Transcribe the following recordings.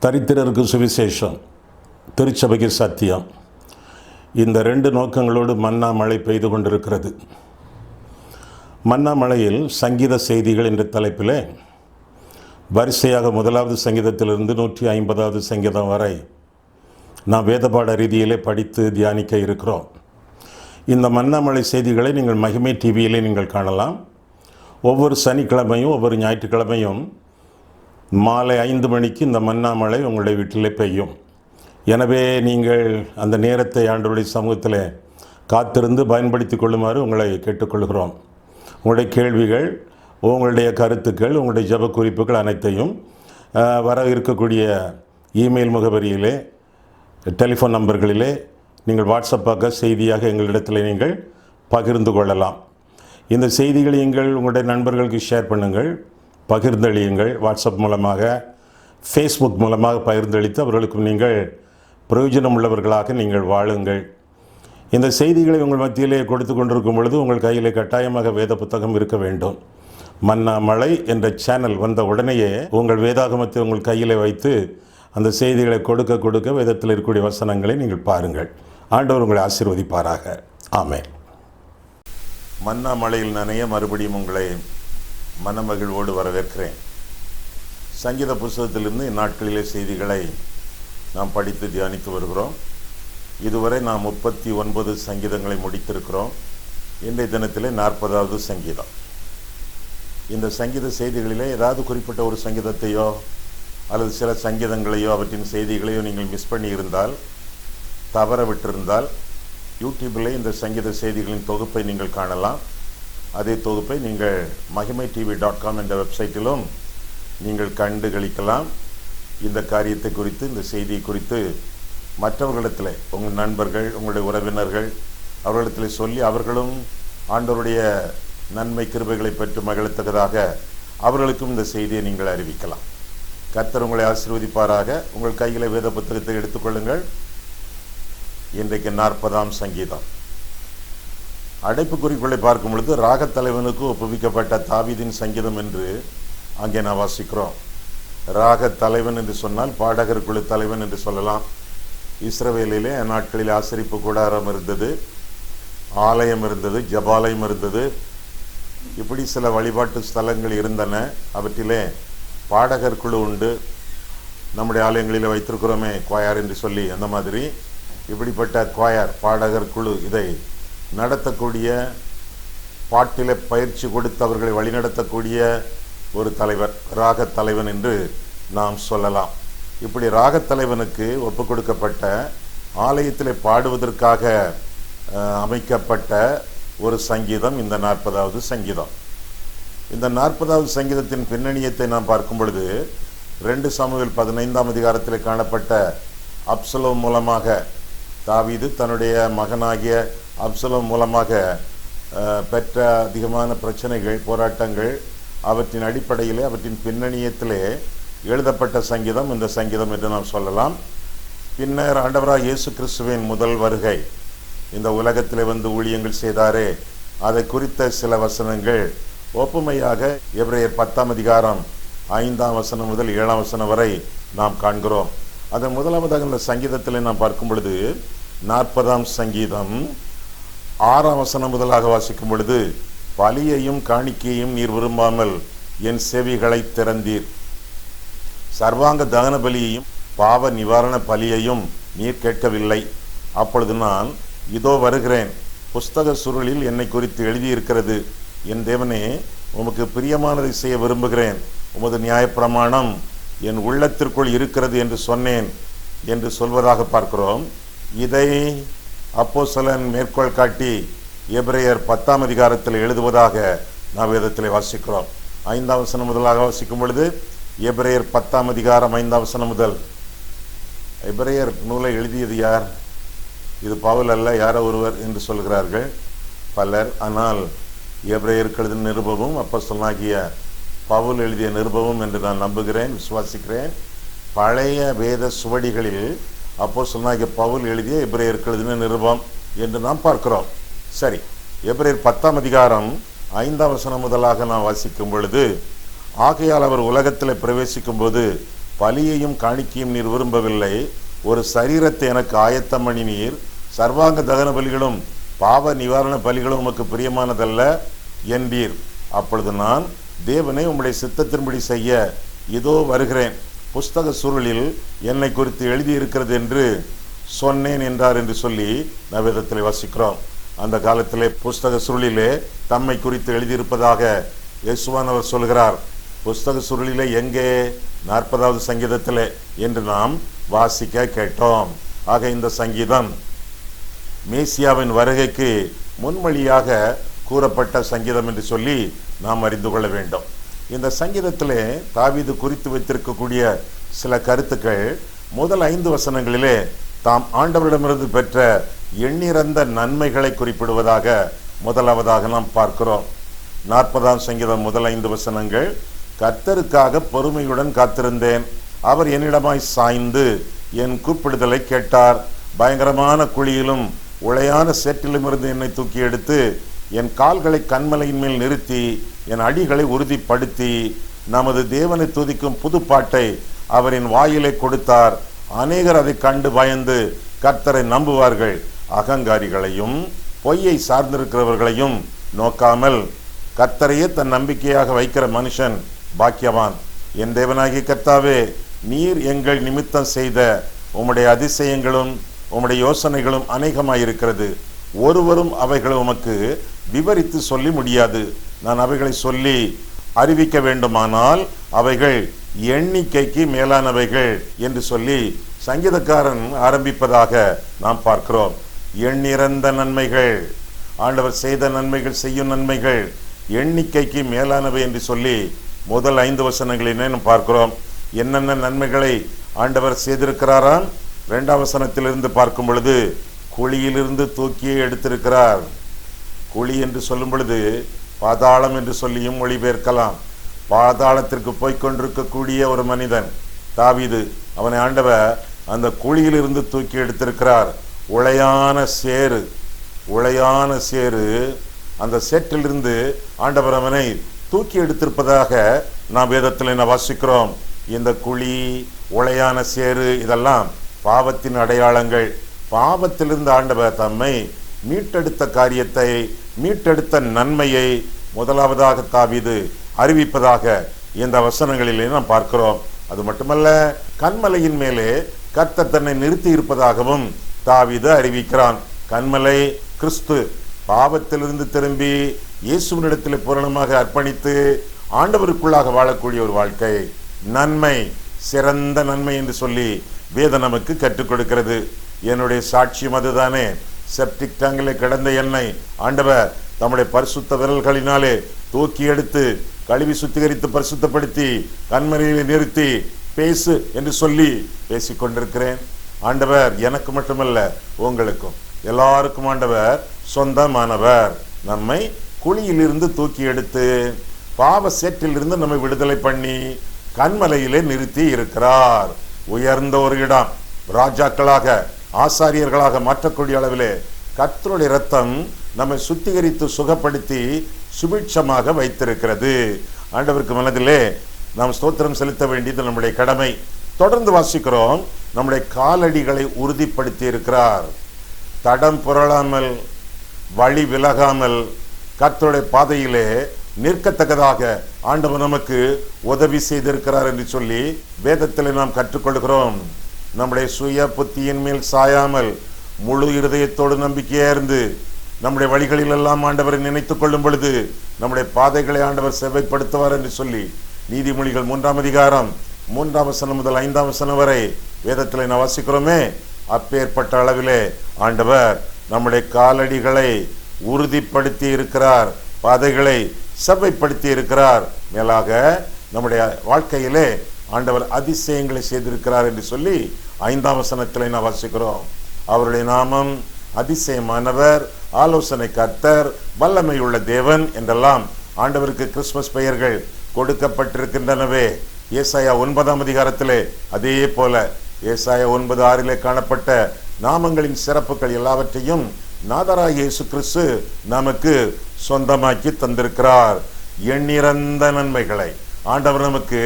தரித்திரருக்கு சுவிசேஷம், திருச்சபைக்கு சத்தியம். இந்த ரெண்டு நோக்கங்களோடு மன்னா மழை பெய்து கொண்டிருக்கிறது. மன்னா மழையில் சங்கீத செய்திகள் என்ற தலைப்பில் வரிசையாக 1வது சங்கீதத்திலிருந்து 150வது சங்கீதம் வரை நாம் வேதபாட ரீதியிலே படித்து தியானிக்க இருக்கிறோம். இந்த மன்னா மழை செய்திகளை நீங்கள் மகிமை டிவியிலே நீங்கள் காணலாம். ஒவ்வொரு சனிக்கிழமையும் ஒவ்வொரு ஞாயிற்றுக்கிழமையும் மாலை 5 மணிக்கு இந்த மன்னா மழை உங்களுடைய வீட்டிலே பெய்யும். எனவே நீங்கள் அந்த நேரத்தை ஆண்டவருடைய சமூகத்தில் காத்திருந்து பயன்படுத்தி கொள்ளுமாறு உங்களை கேட்டுக்கொள்கிறோம். உங்களுடைய கேள்விகள், உங்களுடைய கருத்துக்கள், உங்களுடைய ஜெப குறிப்புகள் அனைத்தையும் வர இருக்கக்கூடிய இமெயில் முகவரியிலே, டெலிஃபோன் நம்பர்களிலே நீங்கள் வாட்ஸ்அப்பாக செய்தியாக எங்களிடத்தில் நீங்கள் பகிர்ந்து கொள்ளலாம். இந்த செய்திகளை நீங்கள் உங்களுடைய நண்பர்களுக்கு ஷேர் பண்ணுங்கள், பகிர்ந்தளியுங்கள். வாட்ஸ்அப் மூலமாக, ஃபேஸ்புக் மூலமாக பகிர்ந்தளித்து அவர்களுக்கும் நீங்கள் பிரயோஜனம் உள்ளவர்களாக நீங்கள் வாழுங்கள். இந்த செய்திகளை உங்கள் மத்தியிலே கொடுத்து கொண்டிருக்கும் பொழுது உங்கள் கையிலே கட்டாயமாக வேத புத்தகம் இருக்க வேண்டும். மன்னா மழை என்ற சேனல் வந்த உடனேயே உங்கள் வேதாகமத்தை உங்கள் கையிலே வைத்து அந்த செய்திகளை கொடுக்க வேதத்தில் இருக்கக்கூடிய வசனங்களை நீங்கள் பாருங்கள். ஆண்டவர் உங்களை ஆசீர்வதிப்பாராக. ஆமென். மன்னா மழையில் நனைய மறுபடியும் உங்களை மனமகிழ்வோடு வரவேற்கிறேன். சங்கீத புஸ்தகத்திலிருந்து இந்நாட்களிலே செய்திகளை நாம் படித்து தியானித்து வருகிறோம். இதுவரை நாம் 39 சங்கீதங்களை முடித்திருக்கிறோம். இன்றைய தினத்திலே 40வது சங்கீதம். இந்த சங்கீத செய்திகளிலே ஏதாவது குறிப்பிட்ட ஒரு சங்கீதத்தையோ அல்லது சில சங்கீதங்களையோ அவற்றின் செய்திகளையோ நீங்கள் மிஸ் பண்ணி இருந்தால், தவற விட்டிருந்தால், யூடியூபில் இந்த சங்கீத செய்திகளின் தொகுப்பை நீங்கள் காணலாம். அதே தொகுப்பை நீங்கள் mahimai.tv.com என்ற வெப்சைட்டிலும் நீங்கள் கண்டு களிக்கலாம். இந்த காரியத்தை குறித்து, இந்த செய்தியை குறித்து மற்றவர்களிடத்தில், உங்கள் நண்பர்கள், உங்களுடைய உறவினர்கள் அவர்களிடத்தில் சொல்லி அவர்களும் ஆண்டவருடைய நன்மை கிருபைகளை பெற்று மகிழத்தக்கதாக அவர்களுக்கும் இந்த செய்தியை நீங்கள் அறிவிக்கலாம். கர்த்தர் உங்களை ஆசீர்வதிப்பாராக. உங்கள் கையில் வேத புத்தகத்தை எடுத்துக்கொள்ளுங்கள். இன்றைக்கு 40ஆம் சங்கீதம். அடைப்பு குறிப்புகளை பார்க்கும் பொழுது ராகத்தலைவனுக்கு ஒப்புவிக்கப்பட்ட தாவீதின் சங்கீதம் என்று அங்கே நான் வாசிக்கிறோம். ராக தலைவன் என்று சொன்னால் பாடகர் குழு தலைவன் என்று சொல்லலாம். இஸ்ரவேலிலே நாட்களில் ஆசரிப்பு கூடாரம் இருந்தது, ஆலயம் இருந்தது, ஜபாலயம் இருந்தது. இப்படி சில வழிபாட்டு ஸ்தலங்கள் இருந்தன. அவற்றிலே பாடகர் குழு உண்டு. நம்முடைய ஆலயங்களில் வைத்திருக்கிறோமே குவாயர் என்று சொல்லி, அந்த மாதிரி இப்படிப்பட்ட குவாயர், பாடகர் குழு, இதை நடத்தக்கூடிய, பாட்டிலே பயிற்சி கொடுத்து அவர்களை வழிநடத்தக்கூடிய ஒரு தலைவர், ராகத் தலைவன் என்று நாம் சொல்லலாம். இப்படி ராகத் தலைவனுக்கு ஒப்பு கொடுக்கப்பட்ட, ஆலயத்திலே பாடுவதற்காக அமைக்கப்பட்ட ஒரு சங்கீதம் இந்த 40வது சங்கீதம். இந்த 40வது சங்கீதத்தின் பின்னணியத்தை நாம் பார்க்கும் பொழுது 2 சாமுவேல் 15ஆம் அதிகாரத்தில் காணப்பட்ட அப்சலோம் மூலமாக, தாவீது தன்னுடைய மகனாகிய அப்சலோம் மூலமாக பெற்ற அதிகமான பிரச்சனைகள், போராட்டங்கள், அவற்றின் அடிப்படையிலே, அவற்றின் பின்னணியத்திலே எழுதப்பட்ட சங்கீதம் இந்த சங்கீதம் என்று நாம் சொல்லலாம். பின்னர் ஆண்டவராக இயேசு கிறிஸ்துவின் முதல் வருகை, இந்த உலகத்திலே வந்து ஊழியங்கள் செய்தாரே, அதை குறித்த சில வசனங்கள் ஒப்புமையாக எபிரேயர் 10ஆம் அதிகாரம் 5ஆம் வசனம் முதல் 7ஆம் வசனம் வரை நாம் காண்கிறோம். அதன் முதலாவதாக இந்த சங்கீதத்தில் நாம் பார்க்கும் பொழுது 40ஆம் சங்கீதம் 6ஆம் வசனம் முதலாக வாசிக்கும் பொழுது, பலியையும் காணிக்கையும் நீர் விரும்பாமல் என் செவிகளை திறந்தீர், சர்வாங்க தகன பலியையும் பாவ நிவாரண பலியையும் நீர் கேட்கவில்லை. அப்பொழுது நான் இதோ வருகிறேன், புஸ்தக சுருளில் என்னை குறித்து எழுதியிருக்கிறது. என் தேவனே, உமக்கு பிரியமானதை செய்ய விரும்புகிறேன், உமது நியாயப்பிரமாணம் என் உள்ளத்திற்குள் இருக்கிறது என்று சொன்னேன் என்று சொல்வதாக பார்க்கிறோம். இதை அப்போஸ்தலன் மேற்கோள் காட்டி எபிரேயர் 10ஆம் அதிகாரத்தில் எழுதுவதாக நாம் வேதத்தில் வாசிக்கிறோம். 5ஆம் வசனம் முதலாக வாசிக்கும் பொழுது எபிரேயர் 10ஆம் அதிகாரம் 5ஆம் வசனம் முதல். எபிரேயர் நூலை எழுதியது யார்? இது பவுல் அல்ல, யாரோ ஒருவர் என்று சொல்கிறார்கள் பலர். ஆனால் எபிரேயருக்கு எழுதிய நிருபமும் அப்போஸ்தலனாகிய பவுல் எழுதிய நிருபமும் என்று நான் நம்புகிறேன், விசுவாசிக்கிறேன். பழைய வேத சுவடிகளில் அப்போஸ்தலனாகிய பவுல் எழுதிய எபிரேயருக்கு எழுதின நிருபம் என்று நாம் பார்க்கிறோம். சரி, எபிரேயர் 10ஆம் அதிகாரம் 5ஆம் வசனம் முதலாக நாம் வாசிக்கும் பொழுது, ஆகையால் அவர் உலகத்தில் பிரவேசிக்கும் போது பலியையும் காணிக்கையும் நீர் விரும்பவில்லை, ஒரு சரீரத்தை எனக்கு ஆயத்தம் பண்ணினீர், சர்வாங்க தகன பலிகளும் பாவ நிவாரண பலிகளும் உமக்கு பிரியமானதல்ல என்பீர். அப்பொழுது நான், தேவனே உம்முடைய சித்தத்தின்படி செய்ய இதோ வருகிறேன், புஸ்தக சுருளில் என்னை குறித்து எழுதியிருக்கிறது என்று சொன்னேன் என்றார் என்று சொல்லி நவேதத்தில் வாசிக்கிறோம். அந்த காலத்திலே புஸ்தக சுருளிலே தம்மை குறித்து எழுதியிருப்பதாக இயேசுவானவர் சொல்கிறார். புஸ்தக சுருளிலே எங்கே? 40வது சங்கீதத்திலே என்று நாம் வாசிக்க கேட்டோம். ஆக இந்த சங்கீதம் மேசியாவின் வருகைக்கு முன்மொழியாக கூறப்பட்ட சங்கீதம் என்று சொல்லி நாம் அறிந்து கொள்ள வேண்டும். இந்த சங்கீதத்திலே தாவீது குறித்து வைத்திருக்கக்கூடிய சில கருத்துக்கள் முதல் 5 வசனங்களிலே தாம் ஆண்டவரிடமிருந்து பெற்ற எண்ணிறந்த நன்மைகளை குறிப்பிடுவதாக முதலாவதாக நாம் பார்க்கிறோம். 40ஆம் சங்கீதம் முதல் 5 வசனங்கள், கர்த்தருக்காக பொறுமையுடன் காத்திருந்தேன், அவர் என்னிடமாய் சாய்ந்து என் கூப்பிடுதலை கேட்டார், பயங்கரமான குழியிலும் உளையான சேற்றிலுமிருந்து என்னை தூக்கி எடுத்து என் கால்களை கண்மலையின் மேல் நிறுத்தி என் அடிகளை உறுதிப்படுத்தி நமது தேவனை துதிக்கும் புது பாட்டை அவரின் வாயிலை கொடுத்தார். அநேகர் அதை கண்டு பயந்து கர்த்தரை நம்புவார்கள். அகங்காரிகளையும் பொய்யை சார்ந்திருக்கிறவர்களையும் நோக்காமல் கர்த்தரையே தன் நம்பிக்கையாக வைக்கிற மனுஷன் பாக்கியவான். என் தேவனாகிய கர்த்தாவே, நீர் எங்கள் நிமித்தம் செய்த உம்முடைய அதிசயங்களும் உம்முடைய யோசனைகளும் அநேகமாயிருக்கிறது, ஒருவரும் அவைகளை உமக்கு விவரித்து சொல்லி முடியாது. நான் அவைகளை சொல்லி அறிவிக்க வேண்டுமானால் அவைகள் எண்ணிக்கைக்கு மேலானவைகள் என்று சொல்லி சங்கீதக்காரன் ஆரம்பிப்பதாக நாம் பார்க்கிறோம். எண்ணிறந்த நன்மைகள், ஆண்டவர் செய்த நன்மைகள், செய்யும் நன்மைகள் எண்ணிக்கைக்கு மேலானவை என்று சொல்லி முதல் 5 வசனங்களிலே நாம் பார்க்கிறோம். என்னென்ன நன்மைகளை ஆண்டவர் செய்திருக்கிறாராம்? 2ஆம் வசனத்திலிருந்து பார்க்கும் பொழுது, குழியிலிருந்து தூக்கியே எடுத்திருக்கிறார். குழி என்று சொல்லும் பொழுது பாதாளம் என்று சொல்லியும் மொழிபெயர்க்கலாம். பாதாளத்திற்கு போய்கொண்டிருக்கக்கூடிய ஒரு மனிதன் தாவீது, அவனை ஆண்டவர் அந்த குழியிலிருந்து தூக்கி எடுத்திருக்கிறார். உளையான சேறு, அந்த சேற்றிலிருந்து ஆண்டவர் அவனை தூக்கி எடுத்திருப்பதாக நாம் வேதத்தில் வாசிக்கிறோம். இந்த குழி, உளையான சேறு இதெல்லாம் பாவத்தின் அடையாளங்கள். பாவத்திலிருந்து ஆண்டவர் தம்மை மீட்டெடுத்த காரியத்தை, மீட்டெடுத்த நன்மையை முதலாவதாக தாவீது அறிவிப்பதாக இந்த வசனங்களிலே நாம் பார்க்கிறோம். அது மட்டுமல்ல, கன்மலையின் மேலே கர்த்தர் தன்னை நிறுத்தி இருப்பதாகவும் தாவீது அறிவிக்கிறான். கன்மலை கிறிஸ்து. பாவத்திலிருந்து திரும்பி இயேசுவினிடத்தில் பூரணமாக அர்ப்பணித்து ஆண்டவருக்குள்ளாக வாழக்கூடிய ஒரு வாழ்க்கை நன்மை, சிறந்த நன்மை என்று சொல்லி வேதம் நமக்கு கற்றுக் கொடுக்கிறது. என்னுடைய சாட்சியம் அதுதானே. செப்டிக் டேங்கிலே கிடந்த எண்ணெய் ஆண்டவர் தம்முடைய பரிசுத்த விரல்களினாலே தூக்கி எடுத்து கழுவி சுத்திகரித்து பரிசுத்தப்படுத்தி கண்மலையிலே நிறுத்தி பேசு என்று சொல்லி பேசிக்கொண்டிருக்கிறேன். ஆண்டவர் எனக்கு மட்டுமல்ல, உங்களுக்கும் எல்லாருக்கும் ஆண்டவர் சொந்தமானவர். நம்மை குழியிலிருந்து தூக்கி எடுத்து பாவ சேற்றிலிருந்து நம்மை விடுதலை பண்ணி கண்மலையிலே நிறுத்தி இருக்கிறார். உயர்ந்த ஒரு இடம், ராஜாக்களாக ஆசாரியர்களாக மாற்றக்கூடிய அளவிலே கர்த்தருடைய இரத்தம் நம்மை சுத்திகரித்து சுகப்படுத்தி சுபிட்சமாக வைத்திருக்கிறது. ஆண்டவருக்கு மனதிலே நாம் ஸ்தோத்திரம் செலுத்த வேண்டியது நம்முடைய கடமை. தொடர்ந்து வாசிக்கிறோம், நம்முடைய காலடிகளை உறுதிப்படுத்தி இருக்கிறார். தடம் புரளாமல், வழி விலகாமல் கர்த்தருடைய பாதையிலே நிற்கத்தக்கதாக ஆண்டவர் நமக்கு உதவி செய்திருக்கிறார் என்று சொல்லி வேதத்திலே நாம் கற்றுக்கொள்கிறோம். நம்முடைய சுய புத்தியின் மேல் சாயாமல் முழு இருதயத்தோடு நம்பிக்கையா இருந்து நம்முடைய வழிகளிலெல்லாம் ஆண்டவரை நினைத்துக் கொள்ளும் பொழுது நம்முடைய பாதைகளை ஆண்டவர் செவ்வைப்படுத்துவார் என்று சொல்லி நீதிமொழிகள் 3ஆம் அதிகாரம் 3ஆம் வசனம் முதல் 5ஆம் வசனம் வரை வேதத்தில் நாம் வாசிக்கிறோமே. அப்பேற்பட்ட அளவிலே ஆண்டவர் நம்முடைய காலடிகளை உறுதிப்படுத்தி இருக்கிறார், பாதைகளை செவ்வைப்படுத்தி இருக்கிறார். மேலாக நம்முடைய வாழ்க்கையிலே ஆண்டவர் அதிசயங்களை செய்திருக்கிறார் என்று சொல்லி 5ஆம் வசனத்திலே நாம் வாசிக்கிறோம். அவருடைய நாமம் அதிசயமானவர், ஆலோசனை கர்த்தர், வல்லமை உள்ள தேவன் என்றெல்லாம் ஆண்டவருக்கு கிறிஸ்துமஸ் பெயர்கள் கொடுக்கப்பட்டிருக்கின்றனவே. ஏசாயா 9ஆம் அதிகாரத்திலே அதே போல ஏசாயா 9:6 காணப்பட்ட நாமங்களின் சிறப்புகள் எல்லாவற்றையும் நாதராகிய இயேசு கிறிஸ்து நமக்கு சொந்தமாக்கி தந்திருக்கிறார். எண்ணிறந்த நன்மைகளை ஆண்டவர் நமக்கு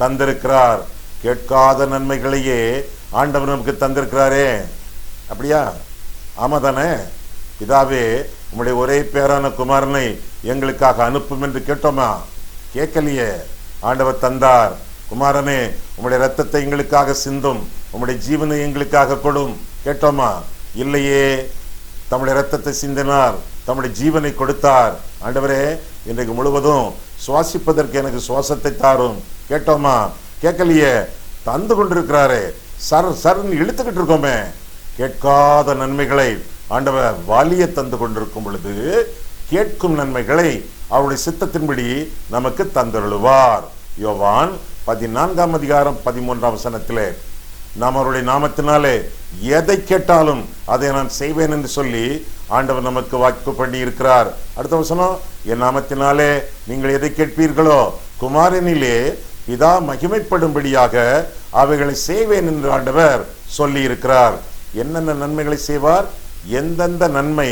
தந்திருக்கிறார். கேட்காத நன்மைகளையே ஆண்டவர் நமக்கு தந்திருக்கிறாரே. அப்படியா? ஆமா தானே? பிதாவே, உம்முடைய ஒரே பேரான குமாரனை எங்களுக்காக அனுப்பும் என்று கேட்டோமா? கேட்கலையே. ஆண்டவர் தந்தார். குமாரனே, உம்முடைய ரத்தத்தை எங்களுக்காக சிந்தும், உம்முடைய ஜீவனை எங்களுக்காக கொடும் கேட்டோமா? இல்லையே. தம்முடைய ரத்தத்தை சிந்தினார், தம்முடைய ஜீவனை கொடுத்தார். ஆண்டவரே, இன்றைக்கு முழுவதும் சுவாசிப்பதற்கு எனக்கு சுவாசத்தை தாரும் கேட்டோமா? கேட்கலையே. தந்து கொண்டிருக்கிறாரே. சர்ன்னு இழுத்துக்கிட்டு இருக்கோமே. கேட்காத நன்மைகளை ஆண்டவர் வாலிய தந்து கொண்டிருக்கும் பொழுது கேட்கும் நன்மைகளை அவருடைய சித்தத்தின்படி நமக்கு தந்தருளுவார். யோவான் 14:13 நாம் அவருடைய நாமத்தினாலே எதை கேட்டாலும் அதை நான் செய்வேன் என்று சொல்லி ஆண்டவர் நமக்கு வாக்கு பண்ணி இருக்கிறார். அடுத்த வசனம், என் நாமத்தினாலே நீங்கள் எதை கேட்பீர்களோ குமாரனிலே பிதா மகிமைப்படும்படியாக அவைகளை செய்வேன் என்று ஆண்டவர் சொல்லி இருக்கிறார். என்னென்ன நன்மைகளை செய்வார்? எந்தெந்த நன்மை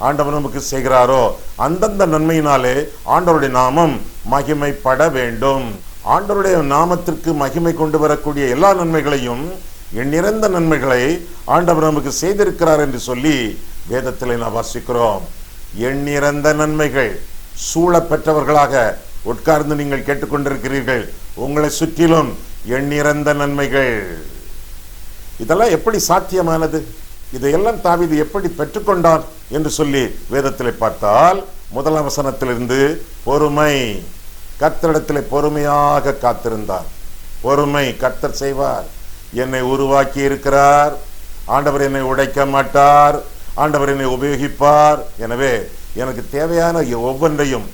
ஆண்டவர் நமக்கு செய்கிறாரோ அந்தந்த நன்மையினாலே ஆண்டவருடைய நாமம் மகிமைப்பட வேண்டும். ஆண்டவருடைய நாமத்திற்கு மகிமை கொண்டு வரக்கூடிய எல்லா நன்மைகளையும், எண்ணிறந்த நன்மைகளை ஆண்டவர் நமக்கு செய்திருக்கிறார் என்று சொல்லி வேதத்திலே நாம் வாசிக்கிறோம். எண்ணிறந்த நன்மைகள் சூழ பெற்றவர்களாக உட்கார்ந்து நீங்கள் கேட்டுக்கொண்டிருக்கிறீர்கள். உங்களை சுற்றிலும் எண்ணிறந்த நன்மைகள். இதெல்லாம் எப்படி சாத்தியமானது? இதையெல்லாம் தாவீது எப்படி பெற்றுக்கொண்டான் என்று சொல்லி வேதத்திலே பார்த்தால், முதல் வசனத்திலிருந்து பொறுமை. கர்த்தரிடத்திலே பொறுமையாக காத்திருந்தார். பொறுமை கர்த்தர் செய்வார். என்னை உருவாக்கி இருக்கிறார். ஆண்டவர் என்னை உடைக்க மாட்டார். ஆண்டவர் என்னை உபயோகிப்பார். எனவே எனக்கு தேவையான ஒவ்வொன்றையும்,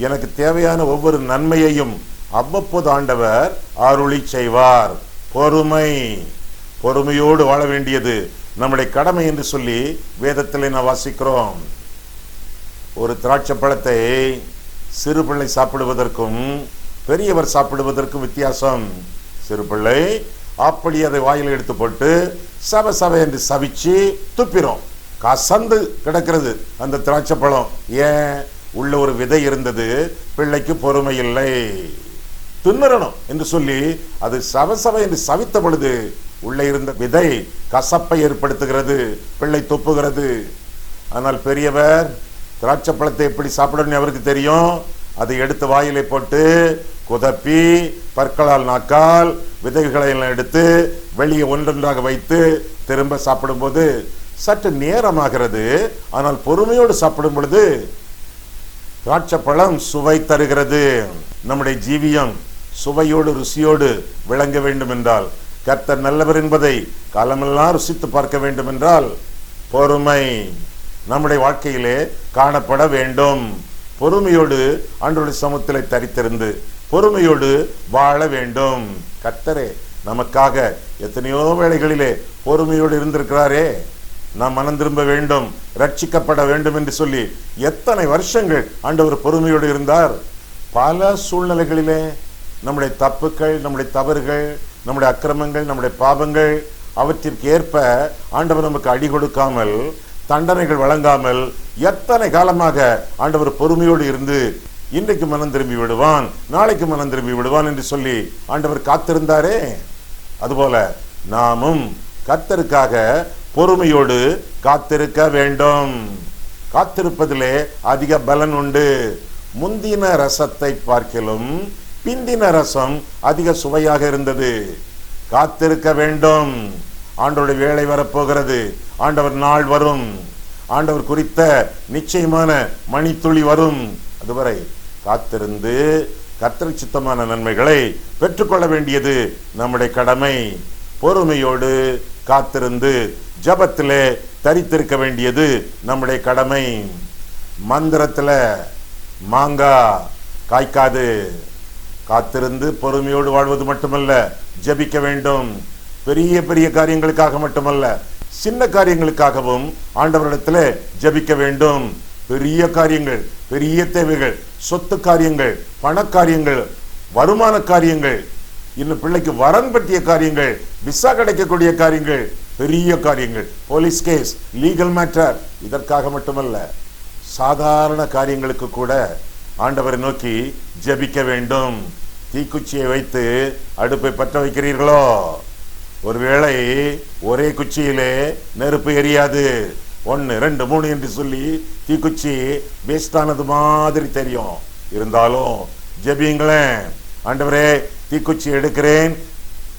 எனக்கு தேவையான ஒவ்வொரு நன்மையையும் அவ்வப்போது ஆண்டவர் அருளி செய்வார். பொறுமை, பொறுமையோடு வாழ வேண்டியது நம்முடைய கடமை என்று சொல்லி வேதத்திலே நான் வாசிக்கிறோம். ஒரு திராட்சை பழத்தை சிறு பிள்ளை சாப்பிடுவதற்கும் பெரியவர் சாப்பிடுவதற்கும் வித்தியாசம். சிறு பிள்ளை அப்படி அதை வாயில் எடுத்து போட்டு சவ என்று சவிச்சு துப்பிரும். கசந்து கிடக்கிறது அந்த திராட்சை பழம். ஏன்? உள்ள ஒரு விதை இருந்தது. பிள்ளைக்கு பொறுமை இல்லை, தின்னறணும் என்று சொல்லி அது சவ என்று சவித்த பொழுது உள்ளே இருந்த விதை கசப்பை ஏற்படுத்துகிறது, பிள்ளை துப்புகிறது. ஆனால் பெரியவர் திராட்சை பழத்தை எப்படி சாப்பிடணும் அவருக்கு தெரியும். அதை எடுத்து வாயிலை போட்டு குதப்பி பற்களால் நாக்கால் விதைகளை எல்லாம் எடுத்து வெளியே ஒன்றொன்றாக வைத்து திரும்ப சாப்பிடும்போது சற்று நேரமாகிறது. ஆனால் பொறுமையோடு சாப்பிடும் பொழுது திராட்சை பழம் சுவை தருகிறது. நம்முடைய ஜீவியம் சுவையோடு ருசியோடு விளங்க வேண்டும் என்றால், கர்த்தர் நல்லவர் என்பதை காலமெல்லாம் ருசித்து பார்க்க வேண்டும் என்றால் பொறுமை நம்முடைய வாழ்க்கையிலே காணப்பட வேண்டும். பொறுமையோடு ஆண்டவருடைய சமூகத்திலே தரித்திருந்து பொறுமையோடு வாழ வேண்டும். கர்த்தரே நமக்காக எத்தனையோ வேளைகளிலே பொறுமையோடு இருந்திருக்கிறாரே. நாம் மனம் திரும்ப வேண்டும், ரட்சிக்கப்பட வேண்டும் என்று சொல்லி எத்தனை வருஷங்கள் ஆண்டவர் பொறுமையோடு இருந்தார். பல சூழ்நிலைகளிலே நம்முடைய தப்புக்கள், நம்முடைய தவறுகள், நம்முடைய அக்கிரமங்கள், நம்முடைய பாவங்கள் அவற்றிற்கு ஏற்ப ஆண்டவர் நமக்கு அடி கொடுக்காமல், தண்டனைகள் வழங்காமல் எத்தனை காலமாக ஆண்டவர் பொறுமையோடு இருந்து இன்றைக்கு மனம் திரும்பி விடுவான், நாளைக்கு மனம் திரும்பி விடுவான் என்று சொல்லி ஆண்டவர் காத்திருந்தாரே. அதுபோல நாமும் கர்த்தருக்காக பொறுமையோடு காத்திருக்க வேண்டும். காத்திருப்பதிலே அதிக பலன் உண்டு. முந்தின ரசத்தை பார்க்கிலும் பிந்தின ரசம் அதிக சுவையாக இருந்தது. காத்திருக்க வேண்டும். ஆண்டவருடைய வேளை வரப்போகிறது. ஆண்டவர் நாள் வரும். ஆண்டவர் குறித்த நிச்சயமான மணித்துளி வரும். அதுவரை காத்திருந்து கர்த்தர் சித்தமான நன்மைகளை பெற்றுக்கொள்ள வேண்டியது நம்முடைய கடமை. பொறுமையோடு காத்திருந்து ஜபத்திலே தரித்திருக்க வேண்டியது நம்முடைய கடமை. மந்திரத்தில் மாங்காய் காய்க்காது. காத்திருந்து பொறுமையோடு வாழ்வது மட்டுமல்ல, ஜபிக்க வேண்டும். பெரிய பெரிய காரியங்களுக்காக மட்டுமல்ல, சின்ன காரியங்களுக்காகவும் ஆண்டவரிடத்தில் ஜபிக்க வேண்டும். பெரிய காரியங்கள், பெரிய தேவைகள், சொத்து காரியங்கள், பண காரியங்கள், வருமான காரியங்கள், இன்னும் பிள்ளைக்கு வரன் பற்றிய காரியங்கள், விசா கிடைக்கக்கூடிய காரியங்கள், பெரிய காரியங்கள், போலீஸ் கேஸ், லீகல் மேட்டர், இதற்காக மட்டுமல்ல, சாதாரண காரியங்களுக்கு கூட ஆண்டவரை நோக்கி ஜெபிக்க வேண்டும். தீக்குச்சியை வைத்து அடுப்பை பற்ற வைக்கிறீர்களோ, ஒருவேளை ஒரே குச்சியிலே நெருப்பு எரியாது. 1 2 3 என்று சொல்லி தீக்குச்சி வேஸ்டானது மாதிரி தெரியும். இருந்தாலும் ஜெபியுங்களேன். ஆண்டவரே, தீக்குச்சி எடுக்கிறேன்,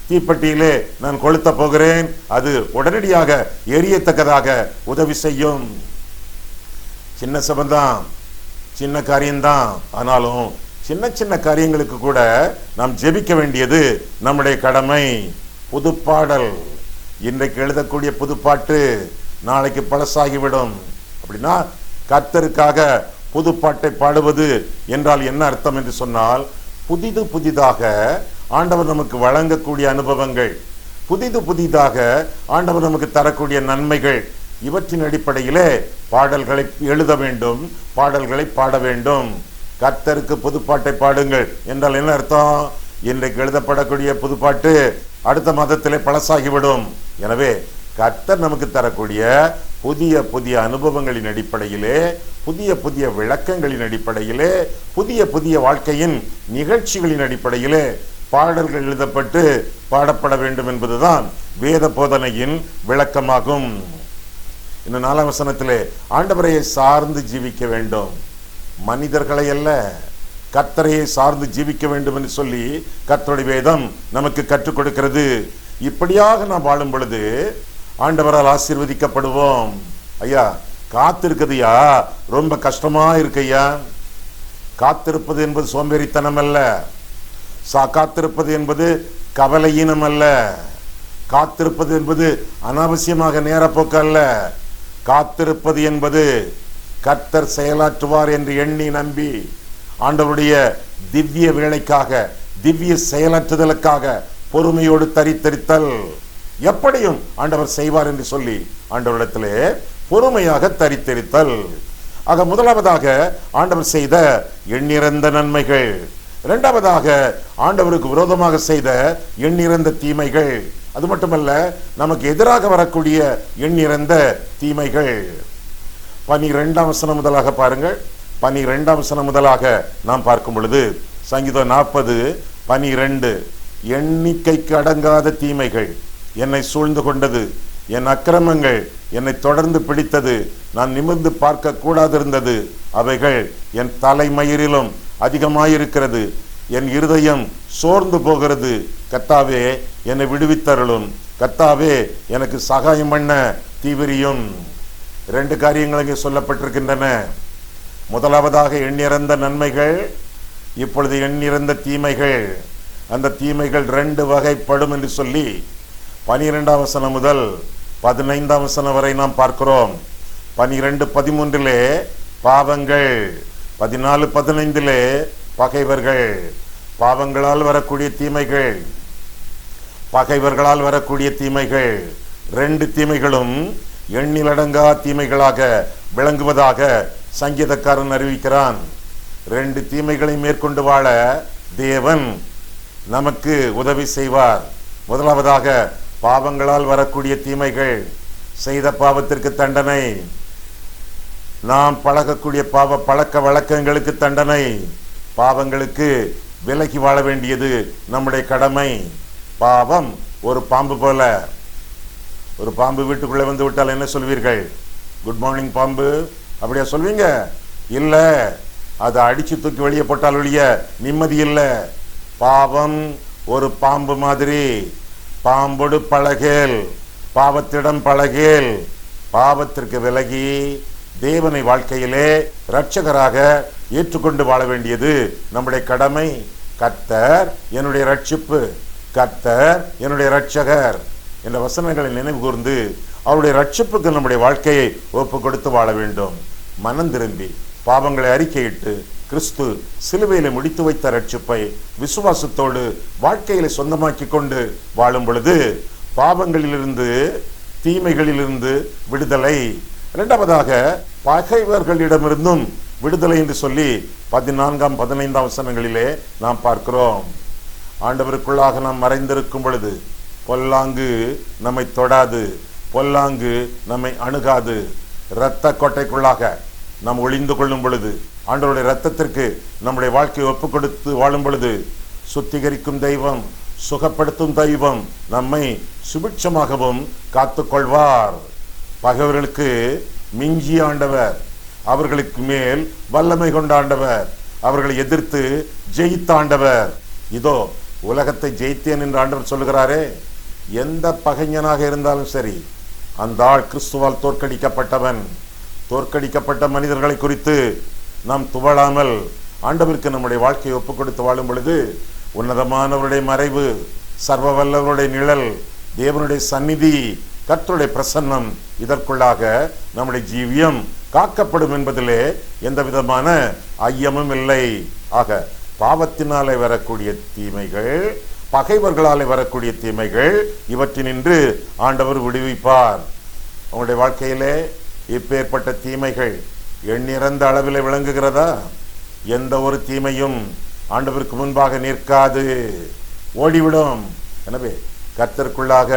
தீப்பெட்டியிலே நான் கொளுத்த போகிறேன், அது உடனடியாக எரியத்தக்கதாக உதவி செய்யும். சின்ன சபந்தான், சின்ன காரியம்தான். ஆனாலும் சின்ன சின்ன காரியங்களுக்கு கூட நாம் ஜெபிக்க வேண்டியது நம்முடைய கடமை. புதுப்பாடல், இன்றைக்கு எழுதக்கூடிய புதுப்பாட்டு நாளைக்கு பழசாகிவிடும். அப்படின்னா கர்த்தருக்காக புதுப்பாட்டை பாடுவது என்றால் என்ன அர்த்தம் என்று சொன்னால், புதிதாக ஆண்டவர் நமக்கு வழங்கக்கூடிய அனுபவங்கள், புதிதாக ஆண்டவர் நமக்கு தரக்கூடிய நன்மைகள், இவற்றின் அடிப்படையிலே பாடல்களை எழுத வேண்டும், பாடல்களை பாட வேண்டும். கர்த்தருக்கு புதுப்பாட்டை பாடுங்கள் என்றால் என்ன அர்த்தம்? இன்றைக்கு எழுதப்படக்கூடிய புதுப்பாட்டு அடுத்த மாதத்திலே பழசாகிவிடும். எனவே கர்த்தர் நமக்கு தரக்கூடிய புதிய அனுபவங்களின் அடிப்படையிலே, புதிய விளக்கங்களின் அடிப்படையிலே, புதிய வாழ்க்கையின் நிகழ்ச்சிகளின் அடிப்படையிலே பாடல்கள் எழுதப்பட்டு பாடப்பட வேண்டும் என்பதுதான் வேத போதனையின் விளக்கமாகும். இந்த 4ஆம் வசனத்திலே ஆண்டவரையை சார்ந்து ஜீவிக்க வேண்டும், மனிதர்களை அல்ல, கர்த்தரையை சார்ந்து ஜீவிக்க வேண்டும் என்று சொல்லி கர்த்தருடைய வேதம் நமக்கு கற்றுக் கொடுக்கிறது. இப்படியாக நாம் வாழும் பொழுது ஆண்டவரால் ஆசீர்வதிக்கப்படுவோம். ஐயா, காத்திருக்குதுயா ரொம்ப கஷ்டமா இருக்கையா. காத்திருப்பது என்பது சோம்பேறித்தனம் அல்ல, காத்திருப்பது என்பது கவலையீனம் அல்ல, காத்திருப்பது என்பது அனாவசியமாக நேரப்போக்கு அல்ல. காத்திருப்பது என்பது கர்த்தர் செயலாற்றுவார் என்று எண்ணி நம்பி ஆண்டவருடைய திவ்ய வேலைக்காக, திவ்ய செயலாற்றுதலுக்காக பொறுமையோடு தரித்தரித்தல். எப்படியும் ஆண்டவர் செய்வார் என்று சொல்லி ஆண்டவரிடத்திலே பொறுமையாக தரித்தரித்தல். ஆக முதலாவதாக ஆண்டவர் செய்த எண்ணிறந்த நன்மைகள், இரண்டாவதாக ஆண்டவருக்கு விரோதமாக செய்த எண்ணிறந்த தீமைகள், அது மட்டுமல்ல நமக்கு எதிராக வரக்கூடிய எண்ணிறந்த தீமைகள். 12ஆம் வசனம் முதலாக பாருங்கள். 12ஆம் வசனம் முதலாக நாம் பார்க்கும் பொழுது சங்கீதம் 40:12, எண்ணிக்கைக்கு அடங்காத தீமைகள் என்னை சூழ்ந்து கொண்டது, என் அக்கிரமங்கள் என்னை தொடர்ந்து பிடித்தது, நான் நிமிர்ந்து பார்க்க கூடாதிருந்தது, அவைகள் என் தலைமயிரிலும் அதிகமாயிருக்கிறது, என் இருதயம் சோர்ந்து போகிறது. கர்த்தாவே, என்னை விடுவித்தருளும், கர்த்தாவே எனக்கு சகாயம் பண்ண தீவிரியும். 2 காரியங்கள் இங்கே சொல்லப்பட்டிருக்கின்றன. முதலாவதாக எண்ணிறந்த நன்மைகள், இப்பொழுது எண்ணிறந்த தீமைகள். அந்த தீமைகள் 2 வகைப்படும் என்று சொல்லி 12ஆம் வசனம் முதல் 15ஆம் வசனம் வரை நாம் பார்க்கிறோம். 12:13 பாவங்கள், 14:15 பகைவர்கள். பாவங்களால் வரக்கூடிய தீமைகள், பகைவர்களால் வரக்கூடிய தீமைகள், 2 தீமைகளும் எண்ணிலடங்கா தீமைகளாக விளங்குவதாக சங்கீதக்காரன் அறிவிக்கிறான். 2 தீமைகளை மேற்கொண்டு வாழ தேவன் நமக்கு உதவி செய்வார். முதலாவதாக பாவங்களால் வரக்கூடிய தீமைகள், செய்த பாவத்திற்கு தண்டனை, நாம் பழகக்கூடிய பாவ பழக்க வழக்கங்களுக்கு தண்டனை, பாவங்களுக்கு விலகி வாழ வேண்டியது நம்முடைய கடமை. பாவம் ஒரு பாம்பு போல. ஒரு பாம்பு வீட்டுக்குள்ளே வந்து விட்டால் என்ன சொல்வீர்கள்? குட் மார்னிங் பாம்பு, அப்படியா சொல்வீங்க? இல்ல, அதை அடிச்சு தூக்கி வெளியே போட்டால் வெளிய நிம்மதி இல்லை. பாவம் ஒரு பாம்பு மாதிரி. பாம்போடு பழகேல், பாவத்திடம் பழகேல். பாவத்திற்கு விலகி தேவனை வாழ்க்கையிலே இரட்சகராக ஏற்றுக்கொண்டு வாழ வேண்டியது நம்முடைய கடமை. கர்த்தர் என்னுடைய ரட்சிப்பு, கர்த்தர் என்னுடைய இரட்சகர் என்ற வசனங்களை நினைவு கூர்ந்து அவருடைய ரட்சிப்புக்கு நம்முடைய வாழ்க்கையை ஒப்பு கொடுத்து வாழ வேண்டும். மனம் திரும்பி பாவங்களை அறிக்கையிட்டு கிறிஸ்து சிலுவையில முடித்து வைத்த ரட்சிப்பை விசுவாசத்தோடு வாழ்க்கையில சொந்தமாக்கி கொண்டு வாழும் பொழுது பாவங்களிலிருந்து, தீமைகளிலிருந்து விடுதலை. இரண்டாவதாக பகைவர்களிடமிருந்தும் விடுதலை என்று சொல்லி 14ஆம் 15ஆம் வசனங்களிலே நாம் பார்க்கிறோம். ஆண்டவருக்குள்ளாக நாம் மறைந்திருக்கும் பொழுது பொல்லாங்கு நம்மை தொடாது. பொல்லாங்கு நம்மை அணுகாது. இரத்த கொட்டைக்குள்ளாக நாம் ஒளிந்து கொள்ளும் பொழுது, ஆண்டவருடைய இரத்தத்திற்கு நம்முடைய வாழ்க்கையை ஒப்புக் கொடுத்து வாழும் பொழுது, சுத்திகரிக்கும் தெய்வம், சுகப்படுத்தும் தெய்வம் நம்மை சுபிட்சமாகவும் காத்து கொள்வார். பகைவர்களுக்கு மிஞ்சிய ஆண்டவர், அவர்களுக்கு மேல் வல்லமை கொண்ட ஆண்டவர், அவர்களை எதிர்த்து ஜெயித்த ஆண்டவர். இதோ உலகத்தை ஜெயித்தேன் என்று ஆண்டவர் சொல்லுகிறாரே. எந்த பகைஞனாக இருந்தாலும் சரி, அந்த ஆள் கிறிஸ்துவால் தோற்கடிக்கப்பட்டவன். தோற்கடிக்கப்பட்ட மனிதர்களை குறித்து நாம் துவளாமல் ஆண்டவருக்கு நம்முடைய வாழ்க்கையை ஒப்புக் கொடுத்து வாழும் பொழுது, உன்னதமானவருடைய மறைவு, சர்வ வல்லவருடைய நிழல், தேவனுடைய சந்நிதி, கர்த்தருடைய பிரசன்னம், இதற்குள்ளாக நம்முடைய ஜீவியம் காக்கப்படும் என்பதிலே எந்த விதமான ஐயமும் இல்லை. ஆக பாவத்தினாலே வரக்கூடிய தீமைகள், பகைவர்களாலே வரக்கூடிய தீமைகள், இவற்றினின்று ஆண்டவர் விடுவிப்பார். உங்களுடைய வாழ்க்கையிலே இப்பேற்பட்ட தீமைகள் எண்ணிறந்த அளவில் விளங்குகிறதா? எந்த ஒரு தீமையும் ஆண்டவருக்கு முன்பாக நிற்காது, ஓடிவிடும். எனவே கர்த்தருக்குள்ளாக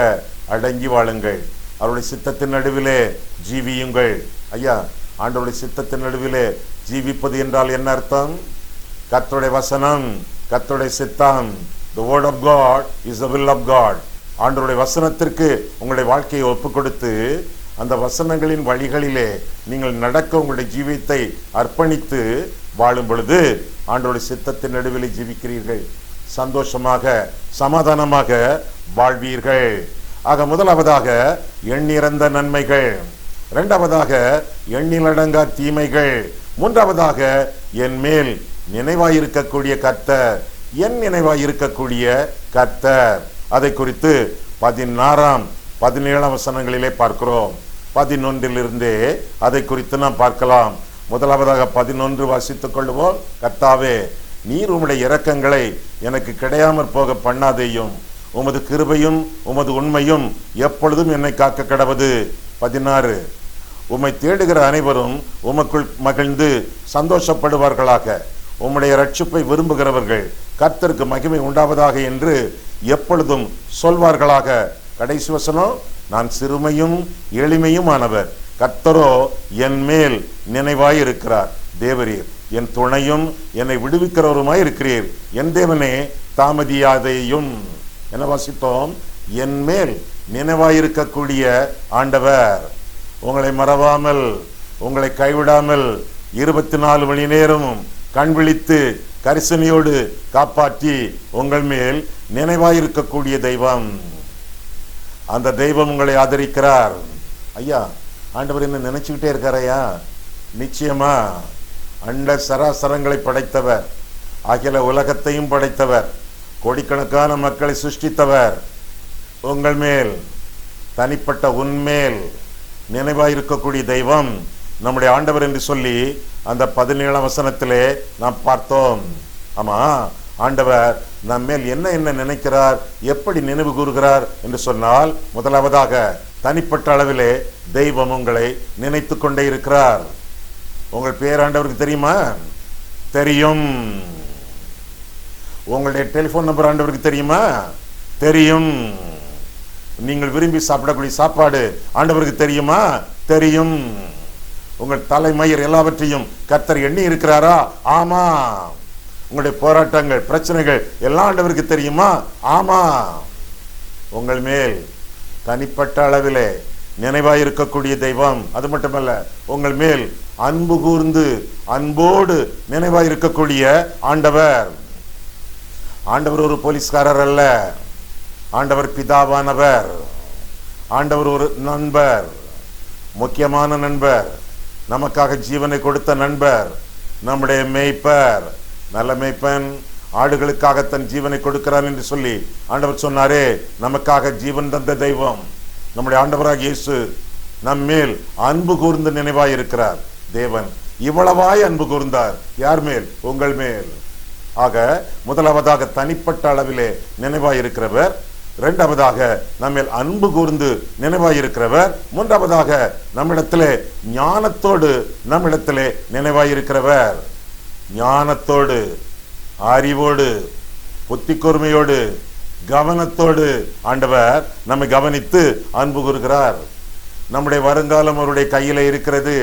அடங்கி வாழுங்கள். அவருடைய சித்தத்தின் நடுவிலே ஜீவியுங்கள். ஐயா, ஆண்டவருடைய சித்தத்தின் நடுவிலே ஜீவிப்பது என்றால் என்ன அர்த்தம்? கர்த்தருடைய வசனம், கர்த்தருடைய சித்தம். The word of God is the will of God. ஆண்டவருடைய வசனத்திற்கு உங்களுடைய வாழ்க்கையை ஒப்புக் கொடுத்து, அந்த வசனங்களின் வழிகளிலே நீங்கள் நடக்க உங்களுடைய ஜீவியத்தை அர்ப்பணித்து வாழும் பொழுது ஆண்டவருடைய சித்தத்தின் நடுவில் ஜீவிக்கிறீர்கள். சந்தோஷமாக, சமாதானமாக வாழ்வீர்கள். ஆக முதலாவதாக எண்ணிறந்த நன்மைகள், இரண்டாவதாக எண்ணிலடங்கா தீமைகள், மூன்றாவதாக என் மேல் நினைவாயிருக்கக்கூடிய கர்த்தர், என் நினைவாயிருக்கக்கூடிய கர்த்தர். அதை குறித்து 16, 17 வசனங்களிலே பார்க்கிறோம். 11 அதை குறித்து நாம் பார்க்கலாம். முதலாவதாக 11 வாசித்துக் கொள்வோம். கர்த்தாவே, நீர் உம்முடைய இரக்கங்களை எனக்கு கிடையாமற் போக பண்ணாதேயும், உமது கிருபையும் உமது உண்மையும் எப்பொழுதும் என்னை காக்க கடவது. 16 உம்மை தேடுகிற அனைவரும் உமக்குள் மகிழ்ந்து சந்தோஷப்படுவார்களாக. உம்முடைய ரட்சிப்பை விரும்புகிறவர்கள் கர்த்தருக்கு மகிமை உண்டாவதாக என்று எப்பொழுதும் சொல்வார்களாக. கடைசி வசனம், நான் சிறுமையும் எளிமையும் ஆனவர், கர்த்தரோ என் மேல் நினைவாய் இருக்கிறார். தேவரீர் என் துணையும் என்னை விடுவிக்கிறவருமாய் இருக்கிறீர். என் தேவனே தாமதியாதேயும். என்ன வாசித்தோம்? என் மேல் நினைவாயிருக்கக்கூடிய ஆண்டவர், உங்களை மறவாமல், உங்களை கைவிடாமல் 24 மணி நேரமும் கண் விழித்து கரிசனையோடு காப்பாற்றி உங்கள் மேல் நினைவாயிருக்கக்கூடிய தெய்வம். அந்த தெய்வம் உங்களை ஆதரிக்கிறார். ஐயா, ஆண்டவர் என்ன நினைச்சுக்கிட்டே இருக்காரையா? நிச்சயமா. அண்ட சராசரங்களை படைத்தவர், அகில உலகத்தையும் படைத்தவர், கோடிக்கணக்கான மக்களை சிருஷ்டித்தவர் உங்கள் மேல், தனிப்பட்ட உன்மேல் நினைவாயிருக்கக்கூடிய தெய்வம் நம்முடைய ஆண்டவர் என்று சொல்லி அந்த 17 வசனத்திலே நாம் பார்த்தோம். ஆமா, ஆண்டவர் நம்மேல் என்ன என்ன நினைக்கிறார், எப்படி நினைவு கூறுகிறார் என்று சொன்னால், முதலாவதாக தனிப்பட்ட அளவிலே தெய்வம் உங்களை நினைத்து கொண்டே இருக்கிறார். உங்கள் பேர் ஆண்டவருக்கு தெரியுமா? தெரியும். உங்களுடைய டெலிபோன் நம்பர் ஆண்டவருக்கு தெரியுமா? தெரியும். நீங்கள் விரும்பி சாப்பிடக்கூடிய சாப்பாடு ஆண்டவருக்கு தெரியுமா? தெரியும். உங்கள் தலைமயிர் எல்லாவற்றையும் கர்த்தர் எண்ணி இருக்கிறாரா? ஆமா. உங்களுடைய போராட்டங்கள், பிரச்சனைகள் எல்லாம் ஆண்டவருக்கு தெரியுமா? ஆமா. உங்கள் மேல் தனிப்பட்ட அளவிலே நினைவாயிருக்கக்கூடிய தெய்வம். அது மட்டுமல்ல, உங்கள் மேல் அன்பு கூர்ந்து அன்போடு நினைவாயிருக்கக்கூடிய ஆண்டவர். ஆண்டவர் ஒரு போலீஸ்காரர் அல்ல, ஆண்டவர் பிதாவானவர். ஆண்டவர் ஒரு நண்பர், முக்கியமான நண்பர், நமக்காக ஜீவனை கொடுத்த நண்பர், நம்முடைய மேய்ப்பர். நல்ல மேய்ப்பன் ஆடுகளுக்காக தன் ஜீவனை கொடுக்கிறான் என்று சொல்லி ஆண்டவர் சொன்னாரே. நமக்காக ஜீவன் தந்த தெய்வம் நம்முடைய ஆண்டவராக இயேசு நம்மேல் அன்பு கூர்ந்து நினைவாய் இருக்கிறார். தேவன் இவ்வளவாய் அன்பு கூர்ந்தார். யார் மேல்? உங்கள் மேல். ஆக முதலாவதாக தனிப்பட்ட அளவிலே நினைவாய் இருக்கிறவர், இரண்டாவதாக நம்மில் அன்பு கூர்ந்து நினைவாயிருக்கிறவர், மூன்றாவதாக நம்மிடத்திலே ஞானத்தோடு நம்மிடத்திலே நினைவாயிருக்கிறவர். ஞானத்தோடு, அறிவோடு, புத்தி கூர்மையோடு, கவனத்தோடு ஆண்டவர் நம்மை கவனித்து அன்பு கூறுகிறார். நம்முடைய வருங்காலம் அவருடைய கையில இருக்கிறது.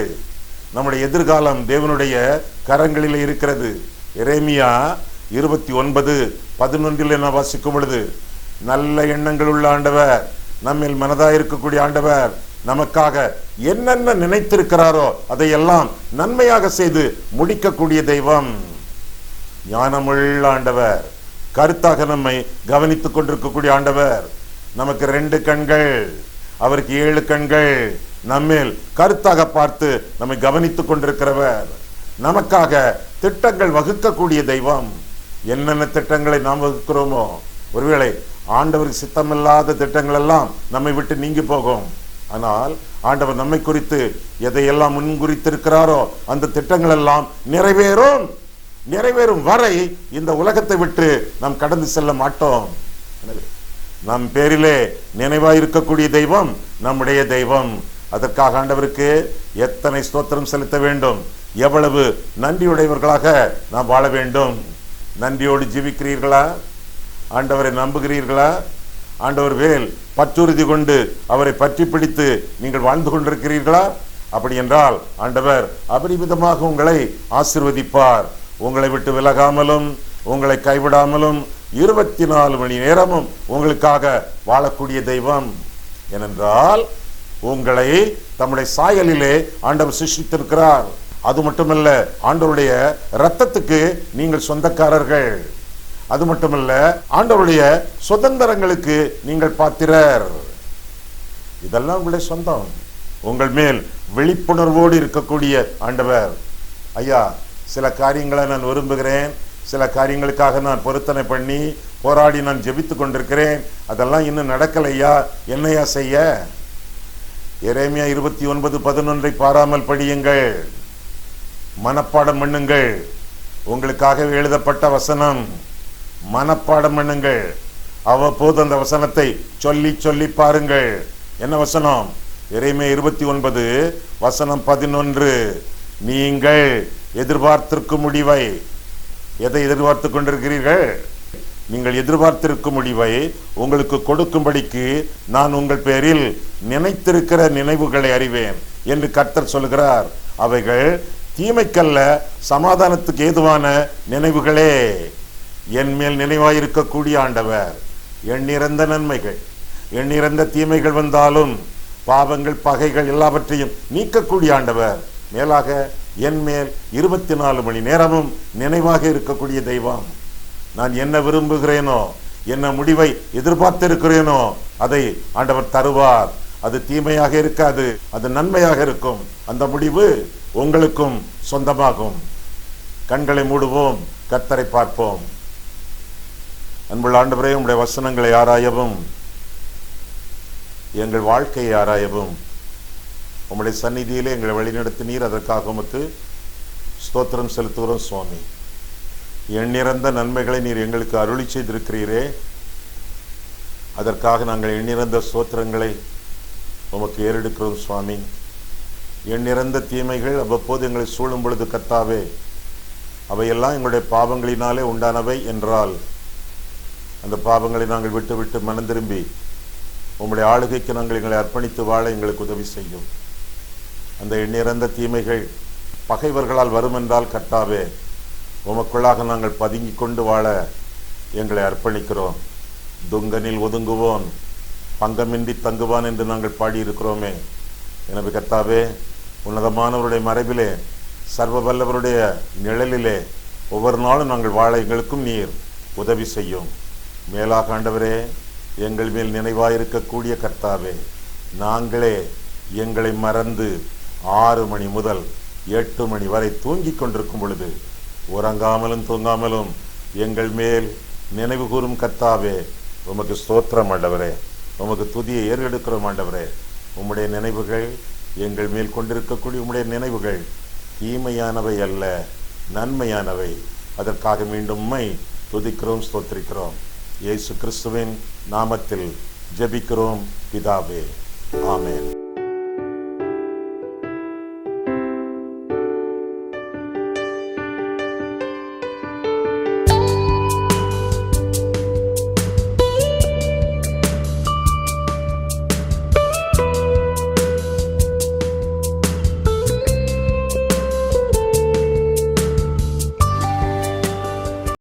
நம்முடைய எதிர்காலம் தேவனுடைய கரங்களில் இருக்கிறது. எரேமியா 29:11 நான் வாசிக்கும் பொழுது, நல்ல எண்ணங்கள் உள்ள ஆண்டவர், நம்மில் மனதாய் இருக்கக்கூடிய ஆண்டவர் நமக்காக என்னென்ன நினைத்திருக்கிறாரோ அதையெல்லாம் நன்மையாக செய்து முடிக்கக்கூடிய தெய்வம். ஞானமுள்ள ஆண்டவர், கருத்தாக நம்மை கவனித்துக் கொண்டிருக்கக்கூடிய ஆண்டவர். நமக்கு 2 கண்கள், அவருக்கு 7 கண்கள். நம்மேல் கருத்தாக பார்த்து நம்மை கவனித்துக் கொண்டிருக்கிறவர். நமக்காக திட்டங்கள் வகுக்கக்கூடிய தெய்வம். என்னென்ன திட்டங்களை நாம் வகுக்கிறோமோ, ஒருவேளை ஆண்டவருக்கு சித்தமில்லாத திட்டங்கள் எல்லாம் நம்மை விட்டு நீங்கி போகும். ஆனால் ஆண்டவர் நம்மை குறித்து எதையெல்லாம் முன்குறித்திருக்கிறாரோ அந்த திட்டங்கள் எல்லாம் நிறைவேறும் வரை இந்த உலகத்தை விட்டு நாம் கடந்து செல்ல மாட்டோம். நம் பேரிலே நினைவாயிருக்கக்கூடிய தெய்வம் நம்முடைய தெய்வம். அதற்காக ஆண்டவருக்கு எத்தனை ஸ்தோத்திரம் செலுத்த வேண்டும், எவ்வளவு நன்றியுடையவர்களாக நாம் வாழ வேண்டும். நன்றியோடு ஜீவிக்கிறீர்களா? ஆண்டவரை நம்புகிறீர்களா? ஆண்டவர் வேல் பற்றுறுதி கொண்டு அவரை பற்றி பிடித்து நீங்கள் வாழ்ந்து கொண்டிருக்கிறீர்களா? அப்படி என்றால் ஆண்டவர் அபரிமிதமாக உங்களை ஆசீர்வதிப்பார். உங்களை விட்டு விலகாமலும் உங்களை கைவிடாமலும் 24 மணி நேரமும் உங்களுக்காக வாழக்கூடிய தெய்வம். ஏனென்றால் உங்களை தம்முடைய சாயலிலே ஆண்டவர் சிருஷ்டித்திருக்கிறார். அது மட்டுமல்ல, ஆண்டவருடைய இரத்தத்துக்கு நீங்கள் சொந்தக்காரர்கள். அது மட்டுமல்ல, ஆண்டவருடைய சுதந்திரங்களுக்கு நீங்கள் பாத்திரர். இதெல்லாம் உங்களுடைய சொந்தம். உங்கள் மேல் விழிப்புணர்வோடு இருக்கக்கூடிய ஆண்டவர், ஐயா சில காரியங்களை நான் விரும்புகிறேன், சில காரியங்களுக்காக நான் பொருத்தனை பண்ணி போராடி நான் ஜெபித்து கொண்டிருக்கிறேன், அதெல்லாம் இன்னும் நடக்கலையா, என்னையா செய்ய? எரேமியா 29:11 பாராமல் படியுங்கள், மனப்பாடம் பண்ணுங்கள். உங்களுக்காக எழுதப்பட்ட வசனம், மனப்பாடம் பண்ணுங்கள். அவ்வப்போது அந்த வசனத்தை சொல்லி சொல்லி பாருங்கள். என்ன வசனம்? எரேமியா 29:11. நீங்கள் எதிர்பார்த்திருக்கும் முடிவை, எதை எதிர்பார்த்து கொண்டிருக்கிறீர்கள்? நீங்கள் எதிர்பார்த்திருக்கும் முடிவை உங்களுக்கு கொடுக்கும்படிக்கு நான் உங்கள் பேரில் நினைத்திருக்கிற நினைவுகளை அறிவேன் என்று கர்த்தர் சொல்கிறார். அவைகள் தீமைக்கல்ல, சமாதானத்துக்கு ஏதுவான நினைவுகளே. என் மேல் நினைவாயிருக்கக்கூடிய ஆண்டவர், எண்ணிறந்த நன்மைகள் எண்ணிறந்த தீமைகள் வந்தாலும் பாவங்கள் பகைகள் எல்லாவற்றையும் நீக்கக்கூடிய ஆண்டவர். மேலாக என் மேல் 24 மணி நேரமும் நினைவாக இருக்கக்கூடிய தெய்வம். நான் என்ன விரும்புகிறேனோ, என்ன முடிவை எதிர்பார்த்திருக்கிறேனோ அதை ஆண்டவர் தருவார். அது தீமையாக இருக்காது, அது நன்மையாக இருக்கும். அந்த முடிவு உங்களுக்கும் சொந்தமாகும். கண்களை மூடுவோம், கர்த்தரை பார்ப்போம். அன்புள்ள ஆண்டவரே, உம்முடைய வசனங்களை ஆராயவும், எங்கள் வாழ்க்கையை ஆராயவும் உம்முடைய சந்நிதியிலே எங்களை வழிநடத்தினீர். அதற்காக உமக்கு ஸ்தோத்திரம் செலுத்துகிறோம் சுவாமி. எண்ணிறந்த நன்மைகளை நீர் எங்களுக்கு அருளி செய்திருக்கிறீரே, அதற்காக நாங்கள் எண்ணிறந்த ஸ்தோத்திரங்களை உமக்கு ஏறெடுக்கிறோம் சுவாமி. எண்ணிறந்த தீமைகள் அவ்வப்போது எங்களை சூழும் பொழுது கர்த்தாவே, அவையெல்லாம் எங்களுடைய பாவங்களினாலே உண்டானவை என்றால் அந்த பாவங்களை நாங்கள் விட்டு விட்டு மனம் திரும்பி உம்முடைய ஆளுகைக்கு நாங்கள் எங்களை அர்ப்பணித்து வாழ எங்களுக்கு உதவி செய்யும். அந்த எண்ணிறந்த தீமைகள் பகைவர்களால் வரும் என்றால் கர்த்தாவே, உமக்குள்ளாக நாங்கள் பதுங்கி கொண்டு வாழ எங்களை அர்ப்பணிக்கிறோம். துங்கனில் ஒதுங்குவோன் பங்கமின்றி தங்குவான் என்று நாங்கள் பாடியிருக்கிறோமே. எனவே கர்த்தாவே, உன்னதமானவருடைய மறைவிலே, சர்வ வல்லவருடைய நிழலிலே ஒவ்வொரு நாளும் நாங்கள் வாழ எங்களுக்கும் நீர் உதவி செய்யும். மேலாக ஆண்டவரே, எங்கள் மேல் நினைவாயிருக்கக்கூடிய கர்த்தாவே, நாங்களே எங்களை மறந்து 6 மணி முதல் 8 மணி வரை தூங்கிக் கொண்டிருக்கும் பொழுது உறங்காமலும் தூங்காமலும் எங்கள் மேல் நினைவு கூறும் கர்த்தாவே, உமக்கு ஸ்தோத்திரம் ஆண்டவரே, உமக்கு துதியை ஏறெடுக்கிறோம் ஆண்டவரே. உம்முடைய நினைவுகள், எங்கள் மேல் கொண்டிருக்கக்கூடிய உம்முடைய நினைவுகள் தீமையானவை அல்ல, நன்மையானவை. அதற்காக மீண்டும் உம்மை துதிக்கிறோம், ஸ்தோத்திரிக்கிறோம். இயேசு கிறிஸ்துவின் நாமத்தில் ஜெபிக்கிறோம் பிதாவே, ஆமென்.